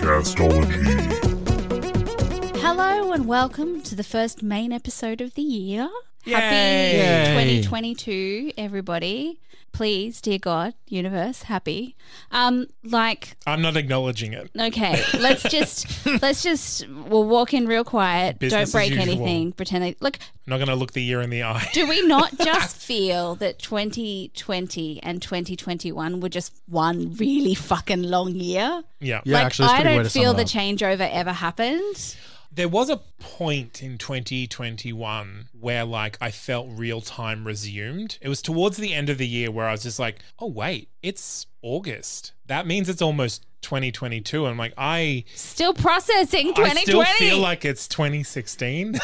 Castology. Hello and welcome to the first main episode of the year. Yay. Happy 2022, everybody. Please, dear God, universe, happy. I'm not acknowledging it. Okay, we'll walk in real quiet. Business Don't break as usual. anything. Pretend look. I'm not going to look the year in the eye. Do we not just feel that 2020 and 2021 were just one really fucking long year? Yeah. Yeah, actually, it's a I pretty good way don't to sum feel it the up. changeover ever happened. There was a point in 2021 where I felt real time resumed. It was towards the end of the year where I was just like, oh, wait, it's August. That means it's almost 2022. I'm like, Still processing 2020. I still feel like it's 2016.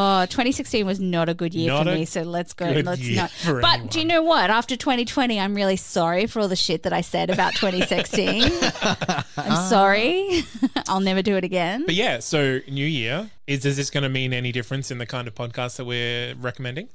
2016 was not a good year Not for a me, so let's go. good Let's year not. for But anyone. do you know what? After 2020, I'm really sorry for all the shit that I said about 2016. I'm sorry. I'll never do it again. But yeah, so new year. Is this going to mean any difference in the kind of podcast that we're recommending?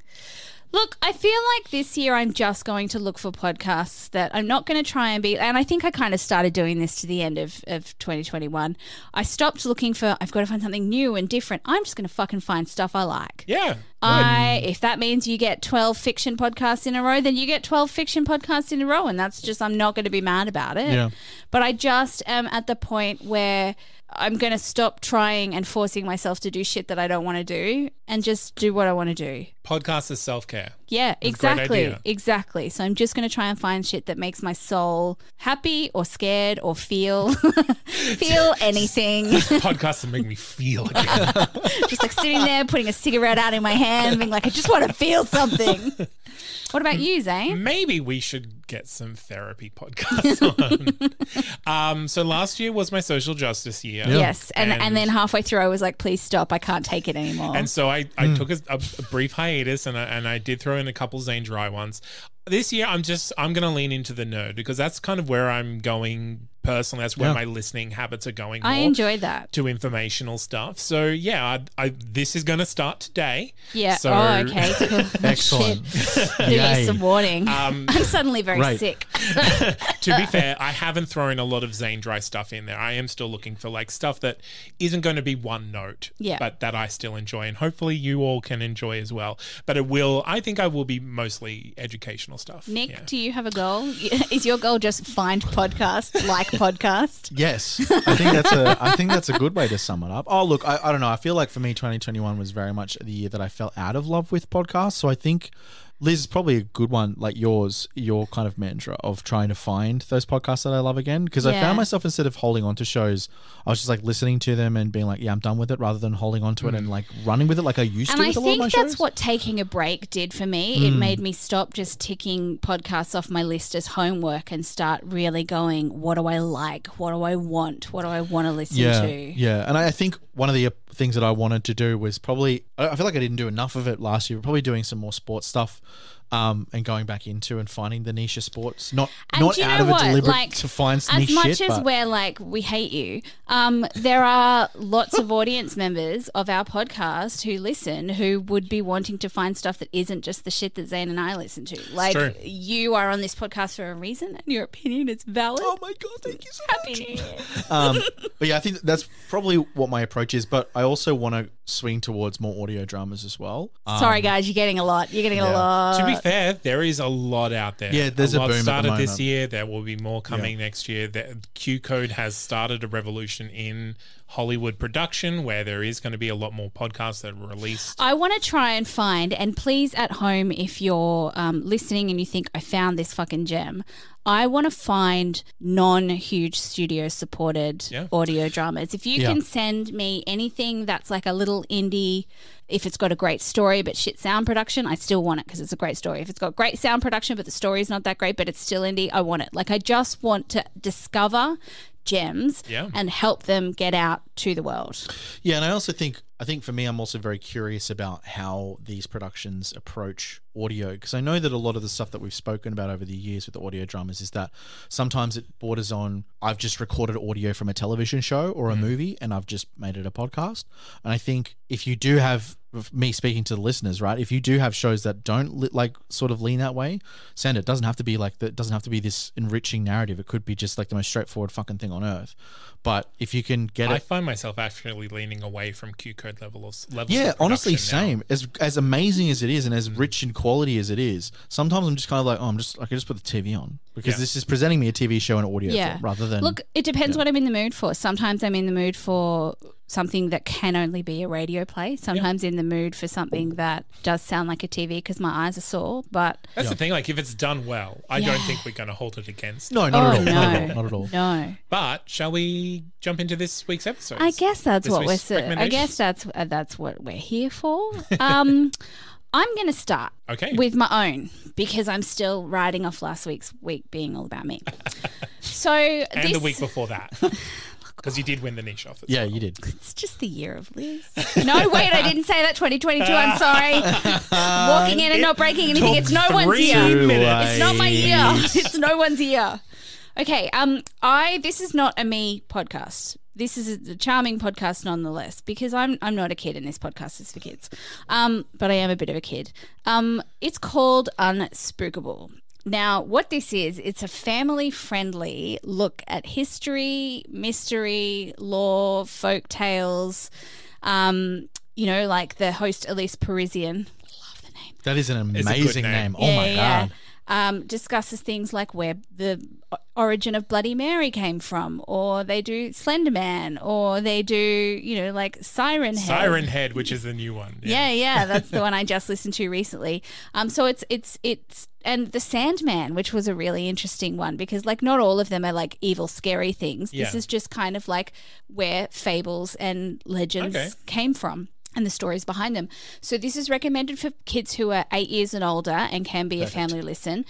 Look, I feel like this year I'm just going to look for podcasts that I'm not going to try and be, and I think I kind of started doing this to the end of 2021. I stopped looking for, I've got to find something new and different. I'm just going to fucking find stuff I like. Yeah. If that means you get 12 fiction podcasts in a row, then you get 12 fiction podcasts in a row. And that's just, I'm not going to be mad about it. Yeah. But I just am at the point where I'm going to stop trying and forcing myself to do shit that I don't want to do and just do what I want to do. Podcast is self-care. Yeah, That's a great exactly. idea. Exactly. So I'm just going to try and find shit that makes my soul happy or scared or feel anything. Podcasts that make me feel again. Just sitting there, putting a cigarette out in my hand, being like, I just want to feel something. What about you, Zane? Maybe we should get some therapy podcasts on. So last year was my social justice year. Yeah. Yes. And then halfway through, I was like, please stop. I can't take it anymore. And so I took a brief hiatus and I did throw in a couple Zane Dry ones. This year, I'm going to lean into the nerd because that's kind of where I'm going personally. That's where my listening habits are going more. I enjoyed that. To informational stuff. So yeah, this is going to start today. Yeah. So, okay. Cool. Excellent. Shit. Give Yay. me some warning. I'm suddenly very Right. sick. To be fair, I haven't thrown a lot of Zane Dry stuff in there. I am still looking for stuff that isn't going to be one note, but that I still enjoy, and hopefully you all can enjoy as well. But I think I will be mostly educational stuff. Nick, do you have a goal? Is your goal just find podcast, like podcast? Yes, I think that's a good way to sum it up. Oh, look, I don't know. I feel like for me, 2021 was very much the year that I fell out of love with podcasts. So I think Liz is probably a good one, like yours, your kind of mantra of trying to find those podcasts that I love again. Because I found myself, instead of holding on to shows, I was just listening to them and being like, yeah, I'm done with it, rather than holding on to it and running with it like I used to with a lot of my And I shows. think that's what taking a break did for me. It made me stop just ticking podcasts off my list as homework and start really going, what do I like? What do I want? What do I want to listen to? Yeah, and I think one of the things that I wanted to do was probably, I feel like I didn't do enough of it last year, probably doing some more sports stuff. And going back into and finding the niche of sports, not out of a deliberate to find niche shit. As much as we're we hate you, there are lots of audience members of our podcast who listen who would be wanting to find stuff that isn't just the shit that Zane and I listen to. True. You are on this podcast for a reason and your opinion is valid. Oh my God, thank you so Happy much. New Year. But yeah, I think that's probably what my approach is, but I also want to swing towards more audio dramas as well. Sorry guys, you're getting a lot. You're getting a lot. To be fair, there is a lot out there. Yeah, there's a lot boom at the started this moment. year. There will be more coming next year. The Q Code has started a revolution in Hollywood production where there is going to be a lot more podcasts that are released. I want to try and find, and please at home, if you're listening and you think I found this fucking gem, I want to find non-huge studio supported audio dramas. If you can send me anything that's like a little indie, if it's got a great story but shit sound production, I still want it because it's a great story. If it's got great sound production but the story's not that great but it's still indie, I want it. I just want to discover gems and help them get out to the world. Yeah, and I also think for me, I'm also very curious about how these productions approach audio, because I know that a lot of the stuff that we've spoken about over the years with the audio dramas is that sometimes it borders on, I've just recorded audio from a television show or a movie and I've just made it a podcast. And I think if you do have me speaking to the listeners, right? If you do have shows that don't sort of lean that way, send it. Doesn't have to be it doesn't have to be this enriching narrative. It could be just like the most straightforward fucking thing on earth. But if you can get it, I find myself actually leaning away from Q code levels. Yeah, honestly, same. As amazing as it is, and as rich in quality as it is, sometimes I'm just kind of like, I can just put the TV on because this is presenting me a TV show and audio form, rather than. Look, it depends what I'm in the mood for. Sometimes I'm in the mood for something that can only be a radio play. Sometimes in the mood for something that does sound like a TV because my eyes are sore. But that's the thing. Like if it's done well, I don't think we're going to hold it against. No, not at all. No. Not at all. No. But shall we jump into this week's episode? I guess that's what we're. I guess that's what we're here for. I'm going to start with my own because I'm still riding off last week's week being all about me. And the week before that. Because you did win the niche off. Yeah, you did. It's just the year of Liz. No, wait, I didn't say that. 2022. I'm sorry. Walking in and not breaking anything. It's no one's year. It's not my year. It's no one's year. Okay. This is not a me podcast. This is a charming podcast nonetheless because I'm not a kid and this podcast is for kids. But I am a bit of a kid. It's called Unspookable. Now, what this is, it's a family-friendly look at history, mystery, lore, folk tales. Like the host Elise Parisian. Love the name. That is an amazing name. Oh, my God. Discusses things like where the origin of Bloody Mary came from, or they do Slender Man, or they do, like Siren Head. Siren Head, which is the new one. Yeah, that's the one I just listened to recently. So it's and the Sandman, which was a really interesting one because like not all of them are like evil, scary things. This is just kind of like where fables and legends came from and the stories behind them. So this is recommended for kids who are 8 years and older and can be a family listen.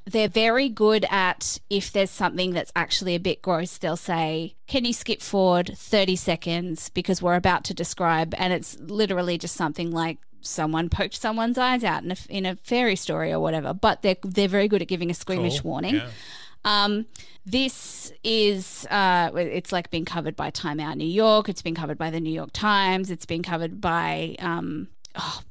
They're very good at if there's something that's actually a bit gross, they'll say, can you skip forward 30 seconds because we're about to describe, and it's literally just something like someone poked someone's eyes out in a fairy story or whatever, but they're very good at giving a squeamish warning. Yeah. This is it's like been covered by Time Out New York. It's been covered by the New York Times. It's been covered by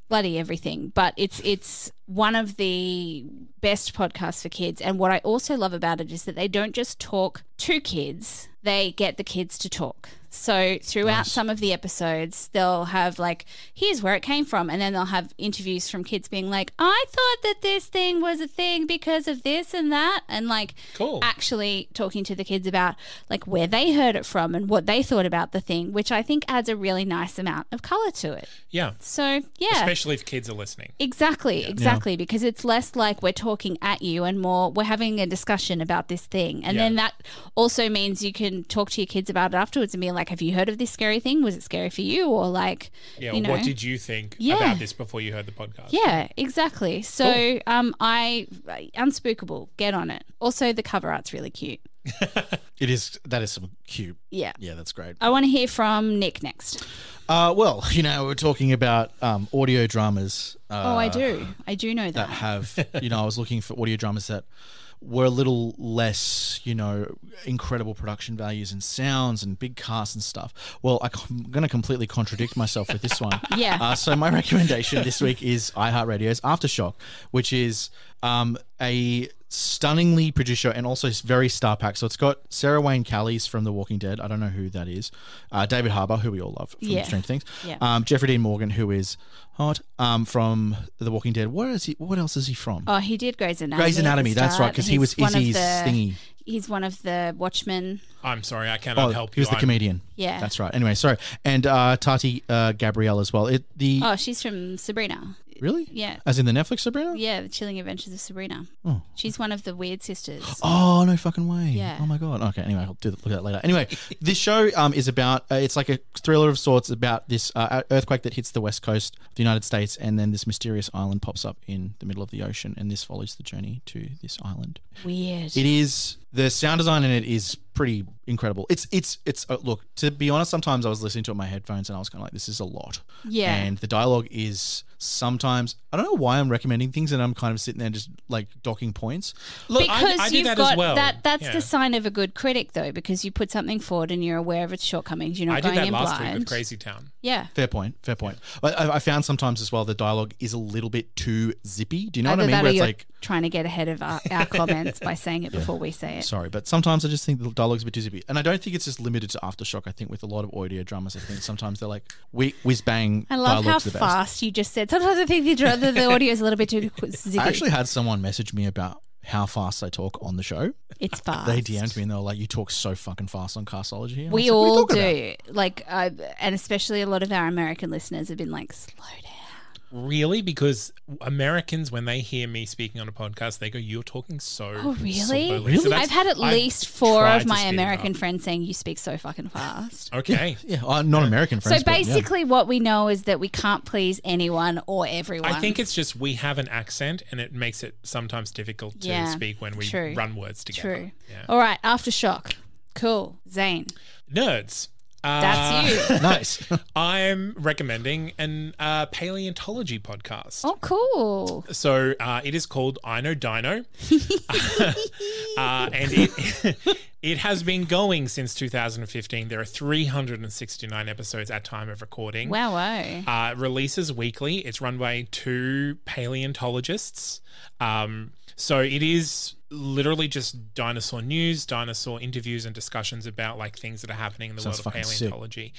bloody everything. But it's one of the best podcasts for kids. And what I also love about it is that they don't just talk to kids, they get the kids to talk. So throughout some of the episodes, they'll have like, here's where it came from. And then they'll have interviews from kids being like, I thought that this thing was a thing because of this and that. And like actually talking to the kids about like where they heard it from and what they thought about the thing, which I think adds a really nice amount of color to it. Yeah. So, yeah. Especially if kids are listening. Exactly. Because it's less like we're talking at you and more we're having a discussion about this thing. And then that also means you can talk to your kids about it afterwards and be like, have you heard of this scary thing? Was it scary for you? Or like, what did you think about this before you heard the podcast? Yeah, exactly. So Unspookable, get on it. Also, the cover art's really cute. It is. That is some cute. Yeah. Yeah, that's great. I want to hear from Nick next. Well, we're talking about audio dramas. I do. I do know that. That have, I was looking for audio dramas that were a little less, incredible production values and sounds and big casts and stuff. Well, I'm going to completely contradict myself with this one. Yeah. So my recommendation this week is iHeartRadio's Aftershock, which is a stunningly produced show and also very star-packed. So it's got Sarah Wayne Callies from The Walking Dead. I don't know who that is. David Harbour, who we all love from Strange Things. Yeah. Jeffrey Dean Morgan, who is hot, from The Walking Dead. What else is he from? Oh, he did Grey's Anatomy. Grey's Anatomy, that's right, because he was Izzy's thingy. He's one of the Watchmen. I'm sorry, I cannot help you. He was the comedian. Yeah. That's right. Anyway, sorry. And Tati Gabrielle as well. She's from Sabrina. Really? Yeah. As in the Netflix Sabrina? Yeah, The Chilling Adventures of Sabrina. Oh. She's one of the weird sisters. Oh, no fucking way. Yeah. Oh, my God. Okay, anyway, I'll look at that later. Anyway, this show is about, it's like a thriller of sorts about this earthquake that hits the west coast of the United States, and then this mysterious island pops up in the middle of the ocean, and this follows the journey to this island. Weird. It is The sound design in it is pretty incredible. It's look, to be honest, sometimes I was listening to it on my headphones and I was kind of like, this is a lot. Yeah. And the dialogue is sometimes, I don't know why I'm recommending things and I'm kind of sitting there just like docking points. Look, because I do that as well. That's the sign of a good critic, though, because you put something forward and you're aware of its shortcomings. You're not going in blind. I did that last week with Crazy Town. Yeah. Fair point. But I found sometimes as well the dialogue is a little bit too zippy. Do you know what I mean? Where it's like trying to get ahead of our comments by saying it before we say it. Sorry, but sometimes I just think the dialogue's a bit too zippy. And I don't think it's just limited to Aftershock. I think with a lot of audio dramas, I think sometimes they're like whiz bang. I love how fast you just said. Sometimes I think the audio is a little bit too zippy. I actually had someone message me about how fast I talk on the show. It's fast. They DM'd me and they were like, you talk so fucking fast on Castology. And we all do. Like, and especially a lot of our American listeners have been like, slow down. Really? Because Americans, when they hear me speaking on a podcast, they go, you're talking so Oh, really? slowly. Really? So I've had at least 4 of my American friends saying you speak so fucking fast. Okay. Yeah, non-American friends. So basically what we know is that we can't please anyone or everyone. I think it's just we have an accent and it makes it sometimes difficult to speak when we run words together. True. Yeah. All right, Aftershock. Cool. Zane. Nerds. That's you. Nice. I'm recommending an paleontology podcast. Oh, cool. So it is called I Know Dino. And it has been going since 2015. There are 369 episodes at time of recording. Wow. Releases weekly. It's run by 2 paleontologists. So it is literally just dinosaur news, dinosaur interviews and discussions about like things that are happening in the world of paleontology.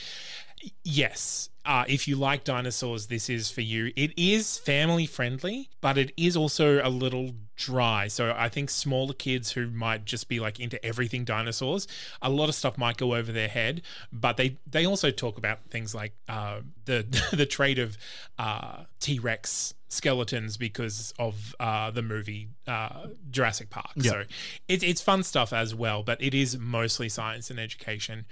Sick. Yes. If you like dinosaurs, this is for you. It is family friendly, but it is also a little dry. So I think smaller kids who might just be like into everything dinosaurs, a lot of stuff might go over their head. But they also talk about things like the trade of T-Rex skeletons because of the movie Jurassic Park. Yep. So it's fun stuff as well, but it is mostly science and education.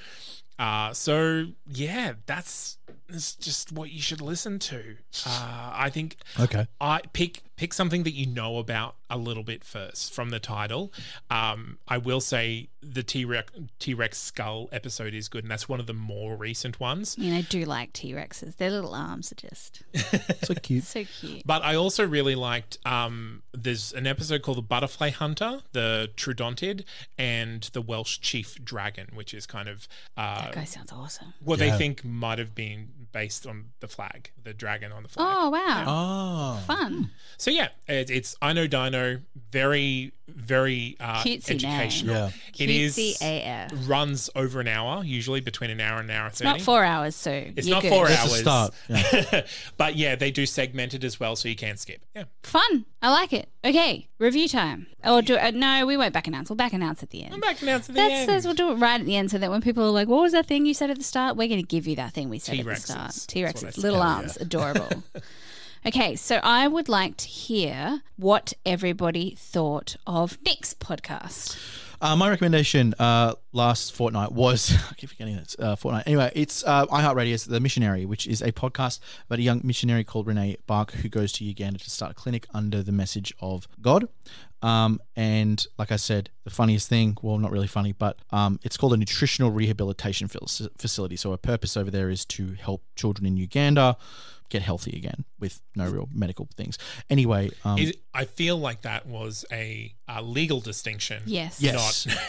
So yeah, that's just what you should listen to. I think I pick something that you know about a little bit first from the title. I will say the T-Rex skull episode is good, and that's one of the more recent ones. I mean, I do like T-Rexes. Their little arms are just so cute. So cute. But I also really liked there's an episode called The Butterfly Hunter, the Troodontid, and the Welsh Chief Dragon, which is kind of that guy sounds awesome. What they think might have been based on the flag, the dragon on the flag. Oh, wow. Yeah. Oh. Fun. So yeah, it's I Know Dino, very, very educational. Yeah. It Cutesy AF. Runs over an hour, usually between an hour and an hour 30. It's not 4 hours, so it's you're not good. 4 hours. That's a start. Yeah. But yeah, they do segment it as well, so you can't skip. Yeah. Fun. I like it. Okay, review time. Or do no, we won't back announce. We'll back announce at the end. I'm back announce at the end. We'll do it right at the end so that when people are like, what was that thing you said at the start? We're going to give you that thing we said at the start. T-Rexes, little arms, adorable. Okay, so I would like to hear what everybody thought of Nick's podcast. My recommendation last fortnight was, I keep forgetting it's fortnight. Anyway, it's iHeartRadio's The Missionary, which is a podcast about a young missionary called Renee Bark who goes to Uganda to start a clinic under the message of God. And like I said, the funniest thing, well, not really funny, but it's called a nutritional rehabilitation facility. So her purpose over there is to help children in Uganda get healthy again with no real medical things. Anyway, I feel like that was a legal distinction. Yes.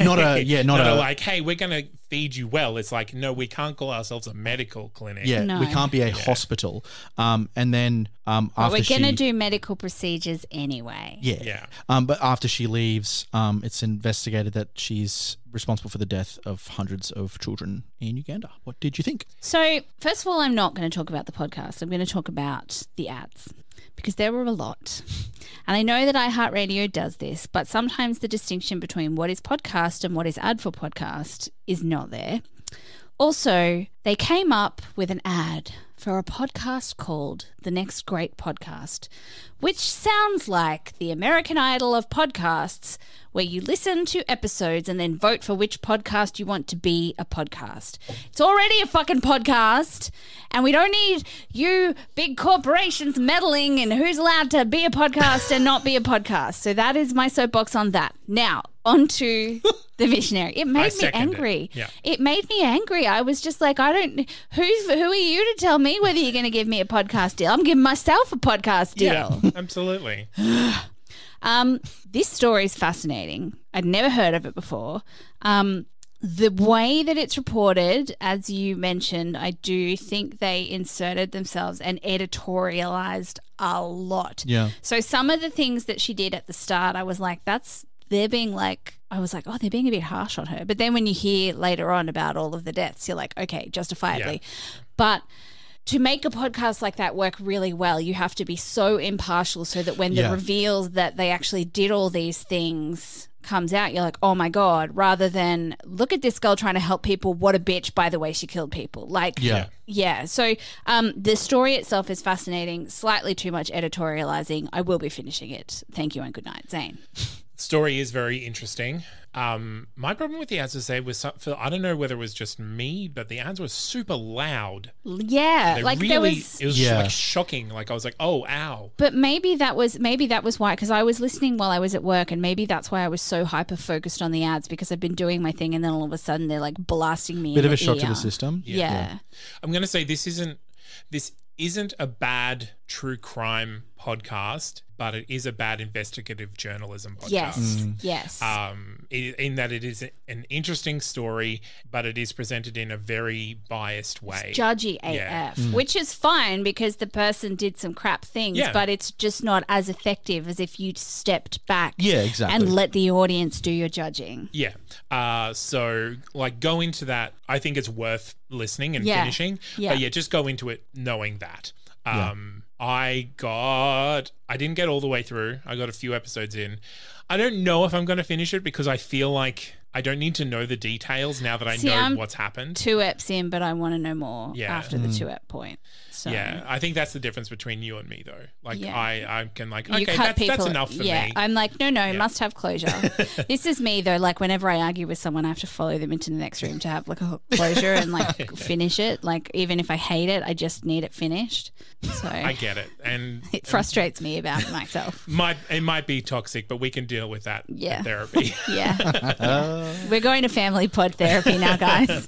Not a like, hey, we're going to feed you well. It's like, no, we can't call ourselves a medical clinic. Yeah, no. We can't be a hospital. And then after we're going to do medical procedures anyway. Yeah. But after she leaves, it's investigated that she's responsible for the death of hundreds of children in Uganda. What did you think? So, first of all, I'm not going to talk about the podcast. I'm going to talk about the ads because there were a lot. And I know that iHeartRadio does this, but sometimes the distinction between what is podcast and what is ad for podcast is not there. Also, they came up with an ad for a podcast called The Next Great Podcast, which sounds like the American Idol of podcasts, where you listen to episodes and then vote for which podcast you want to be a podcast. It's already a fucking podcast, and we don't need you big corporations meddling in who's allowed to be a podcast and not be a podcast. So that is my soapbox on that. Now, onto the missionary. It made me angry. Yeah. It made me angry. I was just like, who are you to tell me whether you're going to give me a podcast deal? I'm giving myself a podcast deal. Yeah, absolutely. This story is fascinating. I'd never heard of it before. The way that it's reported, as you mentioned, I do think they inserted themselves and editorialized a lot. Yeah. So some of the things that she did at the start, I was like, they're being a bit harsh on her. But then when you hear later on about all of the deaths, you're like, okay, justifiably. Yeah. But to make a podcast like that work really well, you have to be so impartial so that when the reveals that they actually did all these things comes out, you're like, oh my God, rather than look at this girl trying to help people, what a bitch, by the way she killed people. Like, yeah. So the story itself is fascinating, slightly too much editorializing. I will be finishing it. Thank you and good night, Zane. Story is very interesting. My problem with the ads was I don't know whether it was just me, but the ads were super loud. Yeah, it was like shocking. Like I was like, oh, ow. But maybe that was why, because I was listening while I was at work, and maybe that's why I was so hyper focused on the ads, because I've been doing my thing, and then all of a sudden they're like blasting me. Bit of a shock to the system. Yeah. I'm going to say this isn't a bad true crime podcast, but it is a bad investigative journalism podcast. Yes. In that it is an interesting story, but it is presented in a very biased way. It's judgy AF, which is fine because the person did some crap things, but it's just not as effective as if you stepped back and let the audience do your judging. Yeah. So like go into that. I think it's worth listening and finishing. Yeah. But just go into it knowing that. I didn't get all the way through. I got a few episodes in. I don't know if I'm going to finish it because I feel like I don't need to know the details now that I know what's happened. 2 eps in, but I want to know more after the 2 ep point. So. Yeah, I think that's the difference between you and me, though. Like, I can like, okay, that's enough for me. Yeah, I'm like, no, must have closure. This is me, though. Like, whenever I argue with someone, I have to follow them into the next room to have like a closure and like finish it. Like, even if I hate it, I just need it finished. So I get it, and it frustrates me about myself. It might be toxic, but we can deal with that in therapy. We're going to family pod therapy now, guys.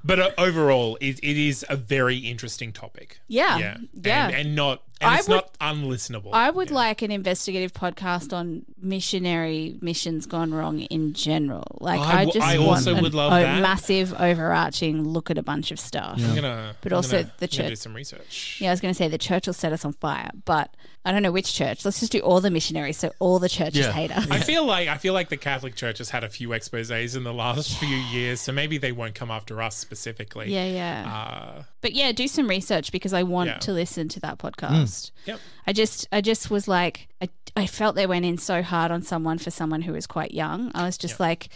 But overall, it is a very interesting topic. Yeah. And it's not unlistenable. I would like an investigative podcast on missionary missions gone wrong in general. Like I would love that. Massive overarching look at a bunch of stuff. Yeah. The church. Do some research. Yeah, I was going to say the church will set us on fire, but I don't know which church. Let's just do all the missionaries so all the churches hate us. I feel like the Catholic Church has had a few exposés in the last few years, so maybe they won't come after us specifically. But do some research because I want to listen to that podcast. Yep. I just was like, I felt they went in so hard on someone for someone who was quite young. I was just like,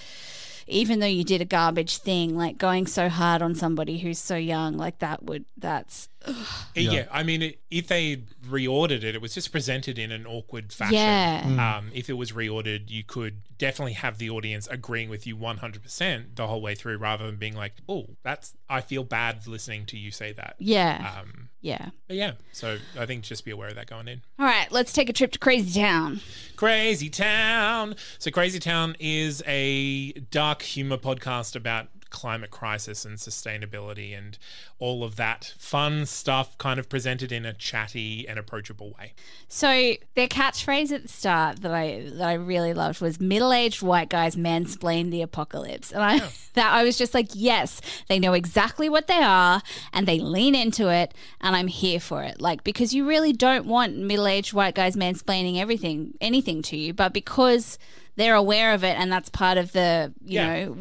even though you did a garbage thing, like going so hard on somebody who's so young, like that's. I mean, if they reordered it, it was just presented in an awkward fashion. If it was reordered, you could definitely have the audience agreeing with you 100% the whole way through, rather than being like, "Oh, I feel bad listening to you say that." So I think just be aware of that going in. All right, let's take a trip to Crazy Town. Crazy Town. So Crazy Town is a dark humor podcast about climate crisis and sustainability and all of that fun stuff, kind of presented in a chatty and approachable way. So their catchphrase at the start that I really loved was "middle-aged white guys mansplain the apocalypse," and I was just like, yes, they know exactly what they are and they lean into it, and I'm here for it. Like, because you really don't want middle-aged white guys mansplaining anything to you, but because they're aware of it, and that's part of the, you know,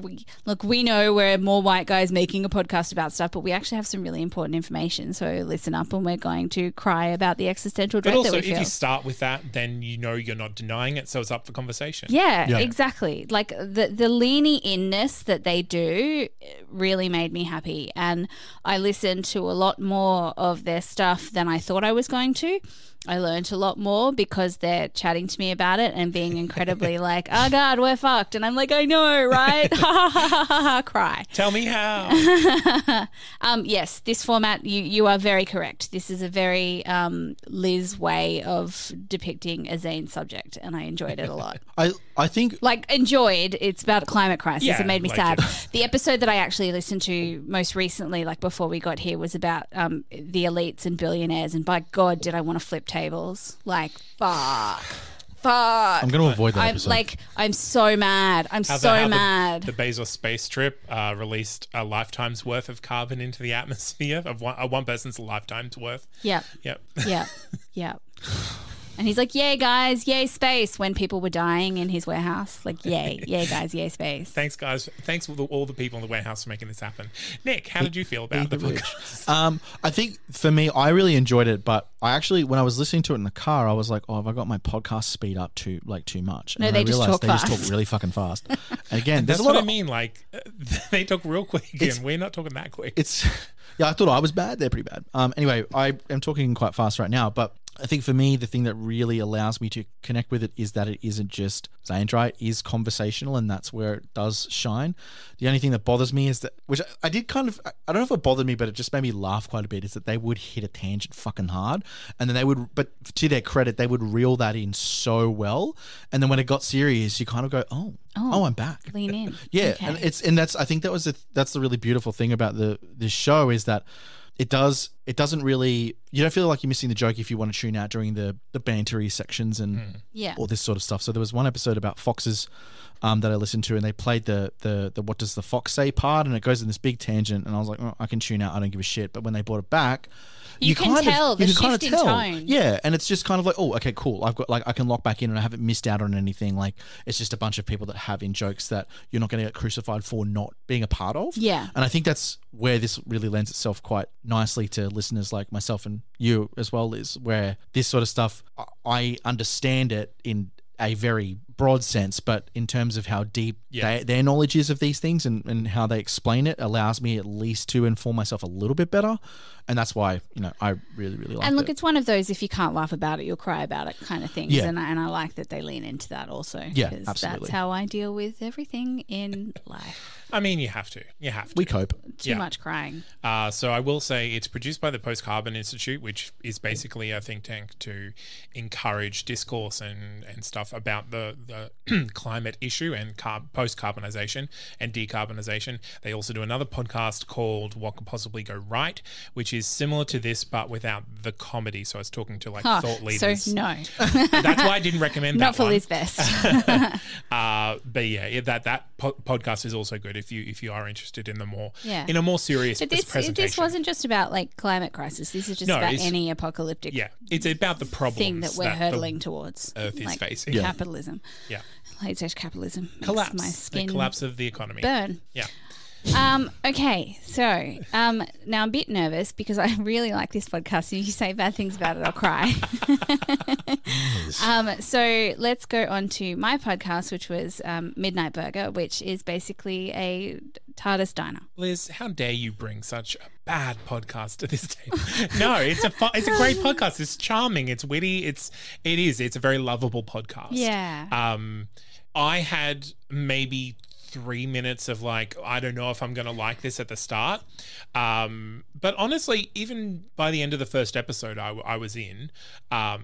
we know we're more white guys making a podcast about stuff, but we actually have some really important information. So listen up, and we're going to cry about the existential dread that we feel. But also, if you start with that, then you know you're not denying it, so it's up for conversation. Yeah. Exactly. Like the leany inness that they do really made me happy, and I listened to a lot more of their stuff than I thought I was going to. I learned a lot more because they're chatting to me about it and being incredibly like, oh God, we're fucked. And I'm like, I know, right? Ha ha ha ha ha ha, cry. Tell me how. Yes, this format, you are very correct. This is a very Liz way of depicting a Zane subject, and I enjoyed it a lot. I think... Like, enjoyed, it's about a climate crisis. Yeah, it made me like sad. The episode that I actually listened to most recently, like before we got here, was about the elites and billionaires, and by God, did I want to flip tables. Like, fuck. I'm going to avoid that episode. I'm so mad. I'm so mad. The Bezos space trip released a lifetime's worth of carbon into the atmosphere of one person's lifetime's worth. Yep. Yep. Yep. Yep. And he's like, yay, guys, yay, space, when people were dying in his warehouse. Like, yay, guys, yay, space. Thanks, guys. Thanks for all the people in the warehouse for making this happen. Nick, how did you feel about the podcast? I think for me, I really enjoyed it, but I actually, when I was listening to it in the car, I was like, oh, have I got my podcast speed up too much? No, and they just talk fast. They just talk really fucking fast. And again, that's what I mean. Like, they talk real quick, and we're not talking that quick. Yeah, I thought I was bad. They're pretty bad. Anyway, I am talking quite fast right now, but I think for me, the thing that really allows me to connect with it is that it isn't just Zane Dry, it is conversational, and that's where it does shine. The only thing that bothers me is that, which I did kind of, I don't know if it bothered me, but it just made me laugh quite a bit, is that they would hit a tangent fucking hard, and then they would, but to their credit, they would reel that in so well, and then when it got serious, you kind of go, oh, I'm back. Lean in. Yeah, okay. and that's, I think that's the really beautiful thing about this show, is that it doesn't really, you don't feel like you're missing the joke if you want to tune out during the bantery sections and all this sort of stuff. So there was one episode about foxes that I listened to, and they played the what does the fox say part, and it goes in this big tangent, and I was like, oh, I can tune out, I don't give a shit. But when they brought it back, you can tell the shift in tone. Yeah, and it's just kind of like, oh, okay, cool. I've got, like, I can lock back in, and I haven't missed out on anything. Like, it's just a bunch of people that have in jokes that you're not going to get crucified for not being a part of. Yeah. And I think that's where this really lends itself quite nicely to listeners like myself and you as well, Liz, where this sort of stuff, I understand it in a very broad sense, but in terms of how deep their knowledge is of these things and how they explain it, allows me at least to inform myself a little bit better. And that's why, I really, really like it. And look, it's one of those, if you can't laugh about it, you'll cry about it kind of things. Yeah. And I like that they lean into that also. Yeah, absolutely. That's how I deal with everything in life. I mean, you have to. We cope. Too much crying. So I will say it's produced by the Post-Carbon Institute, which is basically a think tank to encourage discourse and stuff about the climate issue and post-carbonization and decarbonization. They also do another podcast called What Could Possibly Go Right, which is similar to this but without the comedy. So I was talking to thought leaders. So no. That's why I didn't recommend that. Not for Liz Best. But yeah, that podcast is also good if you are interested in in a more serious presentation. This wasn't just about like climate crisis. This is just about any apocalyptic. Yeah, it's about the problems thing that we're hurtling towards. Earth is facing. Capitalism. Yeah. Late stage capitalism. Collapse. My skin the collapse of the economy. Burn. Yeah. Okay, so now I'm a bit nervous because I really like this podcast. If you say bad things about it, I'll cry. So let's go on to my podcast, which was Midnight Burger, which is basically a TARDIS diner. Liz, how dare you bring such a bad podcast to this table? No, it's a great podcast. It's charming. It's witty. It's a very lovable podcast. Yeah. I had maybe 3 minutes of like, I don't know if I'm going to like this at the start. But honestly, even by the end of the first episode, I was in. Well,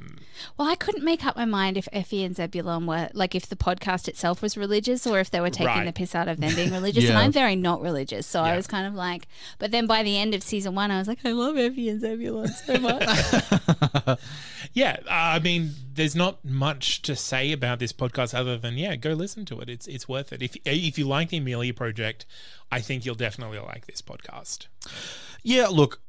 I couldn't make up my mind if Effie and Zebulon were, like, if the podcast itself was religious or if they were taking the piss out of them being religious. And I'm very not religious. So I was kind of like, but then by the end of season 1, I was like, I love Effie and Zebulon so much. Yeah. I mean, there's not much to say about this podcast other than, go listen to it. It's worth it. If you like the Amelia Project, I think you'll definitely like this podcast. Yeah, look.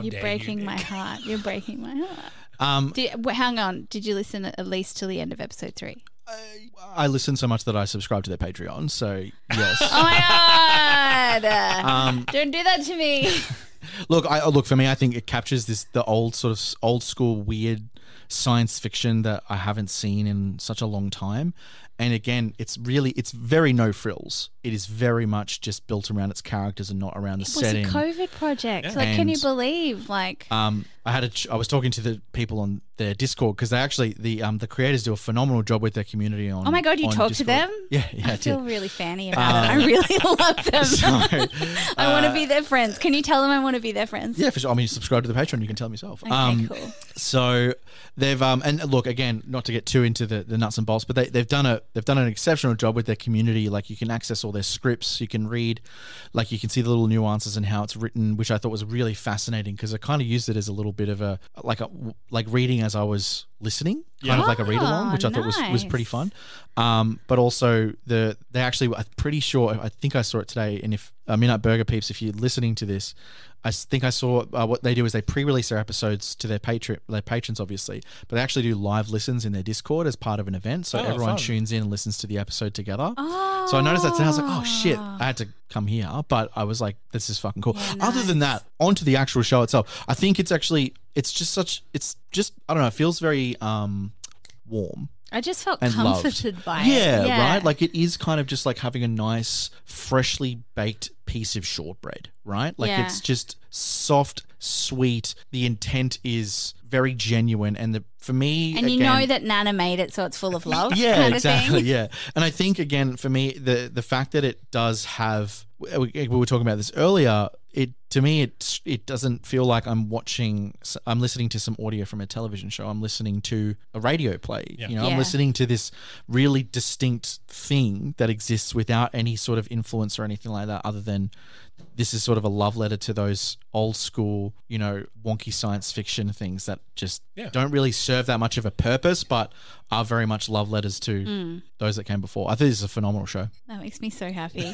You're breaking my heart. You're breaking my heart. Hang on. Did you listen at least till the end of episode 3? I listened so much that I subscribed to their Patreon, so yes. Oh my God. Don't do that to me. Look, for me, I think it captures the old school weird science fiction that I haven't seen in such a long time. And again, it's very no frills. It is very much just built around its characters and not around the setting. It was a COVID project. Yeah. Like, can you believe? Like, I was talking to the people on their Discord because they actually the creators do a phenomenal job with their community on. Oh my god, you talk Discord. to them? Yeah, I feel really fanny about it. I really love them. I want to be their friends. Can you tell them I want to be their friends? Yeah, for sure. I mean, subscribe to the Patreon. You can tell them yourself. Okay, cool. So they've and look again, not to get too into the nuts and bolts, but they've done an exceptional job with their community. Like, you can access all their scripts, you can read, like, you can see the little nuances and how it's written, which I thought was really fascinating because I kind of used it as a little bit of a reading as I was listening, kind of like a read along, which I thought was pretty fun. But also I'm pretty sure, I think I saw it today, and if Midnight Burger peeps, if you're listening to this, I think I saw what they do is they pre-release their episodes to their patrons, obviously, but they actually do live listens in their Discord as part of an event. So everyone tunes in and listens to the episode together. Oh. So I noticed that today. I was like, oh shit, I had to come here. But I was like, this is fucking cool. Yeah, nice. Other than that, onto the actual show itself, I think it's just, I don't know, it feels very warm. I just felt comforted by it. Yeah, right? Like, it is kind of just like having a nice, freshly baked piece of shortbread, right? Like, it's just soft, sweet. The intent is very genuine. And for me, and you know that Nana made it, so it's full of love. Yeah, kind exactly. Of thing. Yeah. And I think, again, for me, the fact that it does have, we were talking about this earlier, to me, it doesn't feel like I'm listening to some audio from a television show. I'm listening to a radio play. Yeah. I'm listening to this really distinct thing that exists without any sort of influence or anything like that, other than this is sort of a love letter to those old school, wonky science fiction things that just don't really serve that much of a purpose, but are very much love letters to those that came before. I think this is a phenomenal show. That makes me so happy.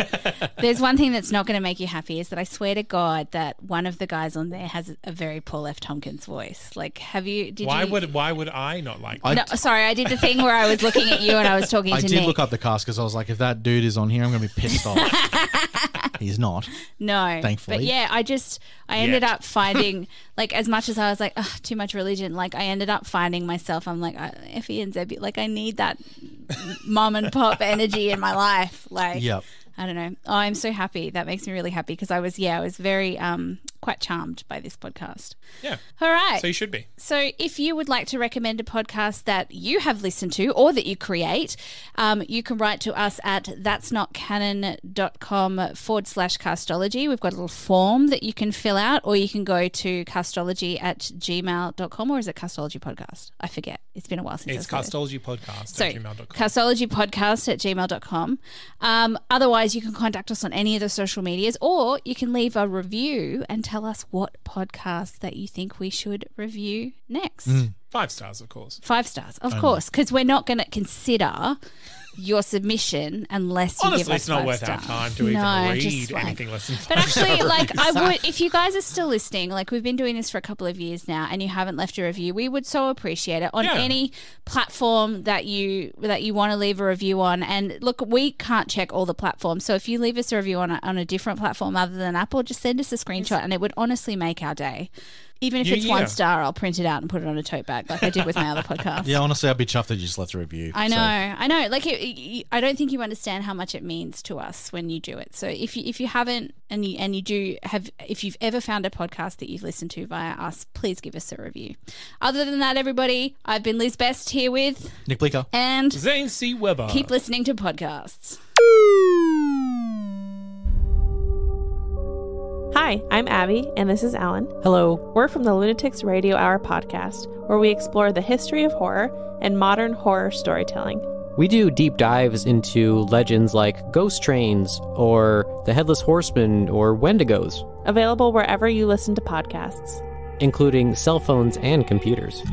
There's one thing that's not going to make you happy is that I swear to God that one of the guys on there has a very Paul F. Tompkins voice. Like, why would I not like that? No, sorry, I did the thing where I was looking at you and I was talking to Nick. I did look up the cast because I was like, if that dude is on here, I'm going to be pissed off. He's not. No. Thankfully. But yeah, I ended up finding, like, as much as I was like, too much religion, like, I ended up finding myself, I'm like, Effie and Zebby, like, I need that mom and pop energy in my life. Like, yep. I don't know. Oh, I'm so happy. That makes me really happy because I was very quite charmed by this podcast. Yeah. All right. So you should be. So if you would like to recommend a podcast that you have listened to or that you create, you can write to us at that'snotcanon.com/castology. We've got a little form that you can fill out, or you can go to castology@gmail.com, or is it Castology Podcast? I forget. It's been a while since it's Castology Podcast at gmail.com. Castology Podcast at gmail.com. Otherwise, you can contact us on any of the social medias, or you can leave a review and tell us what podcast that you think we should review next. 5 stars, of course. 5 stars, of course, because we're not going to consider your submission unless you give us 5 stars. Honestly, it's not worth our time to even read anything less than 5 But actually, like, I would, if you guys are still listening, like, we've been doing this for a couple of years now, and you haven't left a review, we would so appreciate it on any platform that you want to leave a review on. And look, we can't check all the platforms, so if you leave us a review on a different platform other than Apple, just send us a screenshot, and it would honestly make our day. Even if it's 1 star, I'll print it out and put it on a tote bag like I did with my other podcast. Yeah, honestly, I'd be chuffed that you just left a review. I know. Like, I don't think you understand how much it means to us when you do it. So if you haven't, and you do have, if you've ever found a podcast that you've listened to via us, please give us a review. Other than that, everybody, I've been Liz Best here with Nick Bleeker and Zane C. Weber. Keep listening to podcasts. Hi, I'm Abby, and this is Alan. Hello. We're from the Lunatics Radio Hour podcast, where we explore the history of horror and modern horror storytelling. We do deep dives into legends like ghost trains, or the Headless Horseman, or Wendigos. Available wherever you listen to podcasts, including cell phones and computers.